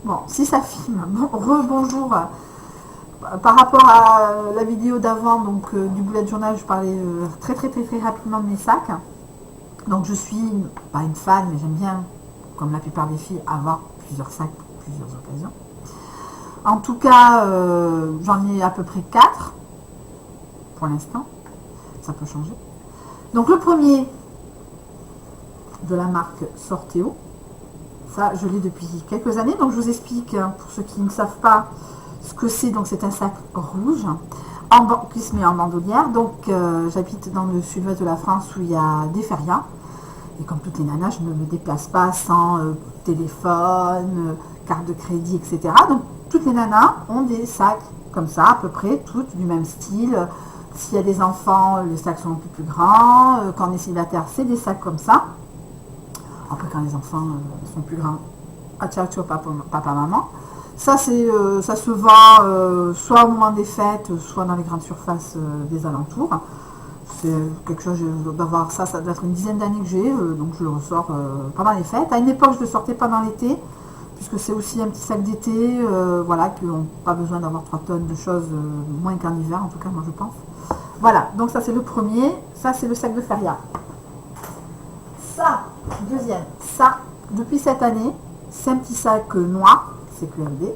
Bon, si ça filme, bonjour. Par rapport à la vidéo d'avant, donc du bullet journal, je parlais très rapidement de mes sacs. Donc je suis pas une fan, mais j'aime bien, comme la plupart des filles, avoir plusieurs sacs pour plusieurs occasions. En tout cas, j'en ai à peu près 4 pour l'instant. Ça peut changer. Donc le premier de la marque Sorteo. Ça, je l'ai depuis quelques années. Donc je vous explique, pour ceux qui ne savent pas ce que c'est. Donc c'est un sac rouge qui se met en bandoulière. Donc j'habite dans le sud-ouest de la France où il y a des férias. Et comme toutes les nanas, je ne me déplace pas sans téléphone, carte de crédit, etc. Donc toutes les nanas ont des sacs comme ça, à peu près, toutes du même style. S'il y a des enfants, les sacs sont un peu plus grands. Quand on est célibataire, c'est des sacs comme ça. Après, quand les enfants sont plus grands, ciao papa, maman. Ça, ça se vend soit au moment des fêtes, soit dans les grandes surfaces des alentours. C'est quelque chose, je dois avoir ça doit être une dizaine d'années que j'ai, donc je le ressors pendant les fêtes. À une époque, je le sortais pendant l'été, puisque c'est aussi un petit sac d'été, voilà, qui n'ont pas besoin d'avoir 3 tonnes de choses, moins qu'en hiver, en tout cas, moi je pense. Voilà, donc ça c'est le premier, ça c'est le sac de feria. Ça, deuxième, ça, depuis cette année, c'est un petit sac noir, CQLD,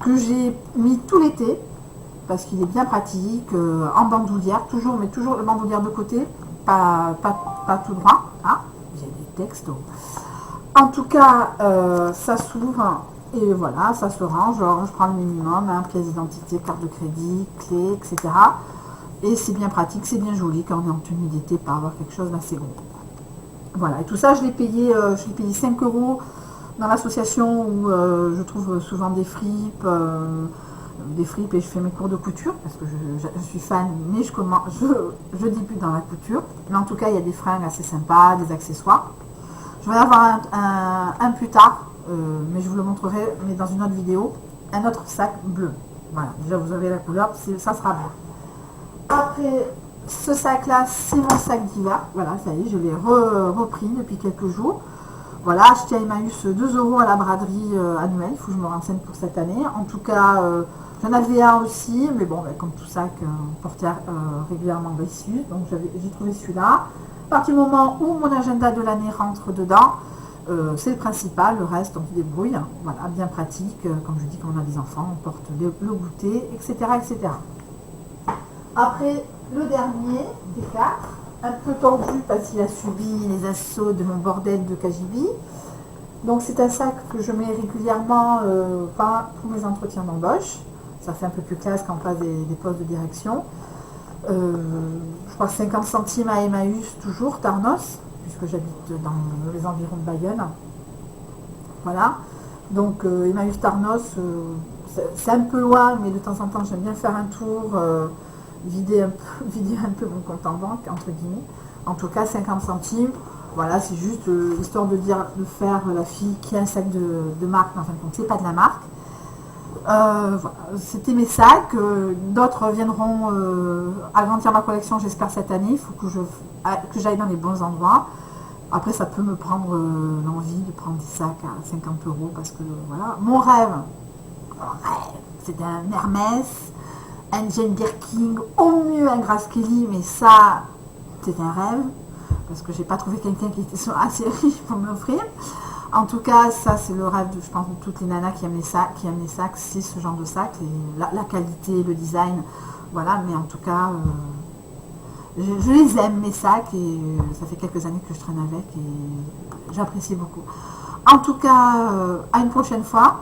que j'ai mis tout l'été, parce qu'il est bien pratique, en bandoulière, toujours, mais toujours le bandoulière de côté, pas tout droit. Ah, j'ai des textes. En tout cas, ça s'ouvre, et voilà, ça se range, je prends le minimum, pièce d'identité, carte de crédit, clé, etc. Et c'est bien pratique, c'est bien joli quand on est en tenue d'été, par avoir quelque chose d'assez gros. Voilà, et tout ça, je l'ai payé 5 € dans l'association où je trouve souvent des fripes, et je fais mes cours de couture, parce que je suis fan, mais je débute dans la couture. Mais en tout cas, il y a des fringues assez sympas, des accessoires. Je vais en avoir un plus tard, mais je vous le montrerai, mais dans une autre vidéo, un autre sac bleu. Voilà, déjà vous avez la couleur, ça sera bleu. Après, ce sac-là, c'est mon sac d'hiver. Voilà, ça y est, je l'ai repris depuis quelques jours. Voilà, acheté à Emmaüs 2 € à la braderie annuelle. Il faut que je me renseigne pour cette année. En tout cas, j'en avais un aussi, mais bon, comme tout sac porté régulièrement dessus. Donc j'ai trouvé celui-là. À partir du moment où mon agenda de l'année rentre dedans, c'est le principal. Le reste, on se débrouille. Voilà, bien pratique. Comme je dis, quand on a des enfants, on porte le goûter, etc., etc. Après, le dernier des 4, un peu tendu parce qu'il a subi les assauts de mon bordel de KGB. Donc c'est un sac que je mets régulièrement pour mes entretiens d'embauche. Ça fait un peu plus classe quand on passe des postes de direction. Je crois 50 centimes à Emmaüs, toujours, Tarnos, puisque j'habite dans les environs de Bayonne. Voilà. Donc Emmaüs Tarnos, c'est un peu loin, mais de temps en temps j'aime bien faire un tour. Vider un peu mon compte en banque, entre guillemets. En tout cas, 50 centimes. Voilà, c'est juste histoire de faire la fille qui a un sac de marque, mais en fin de compte, c'est pas de la marque. Voilà, c'était mes sacs. D'autres viendront agrandir ma collection, j'espère, cette année. Il faut que j'aille dans les bons endroits. Après, ça peut me prendre l'envie de prendre des sacs à 50 € parce que, voilà. Mon rêve, c'est un Hermès, un Jane Birkin, au mieux un Grace Kelly, mais ça, c'est un rêve, parce que j'ai pas trouvé quelqu'un qui était assez riche pour me l'offrir. En tout cas, ça, c'est le rêve de, je pense, de toutes les nanas qui aiment les sacs, c'est ce genre de sac, la qualité, le design, voilà, mais en tout cas, je les aime, mes sacs, et ça fait quelques années que je traîne avec, et j'apprécie beaucoup. En tout cas, à une prochaine fois.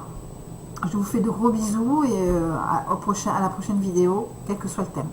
Je vous fais de gros bisous et à la prochaine vidéo, quel que soit le thème.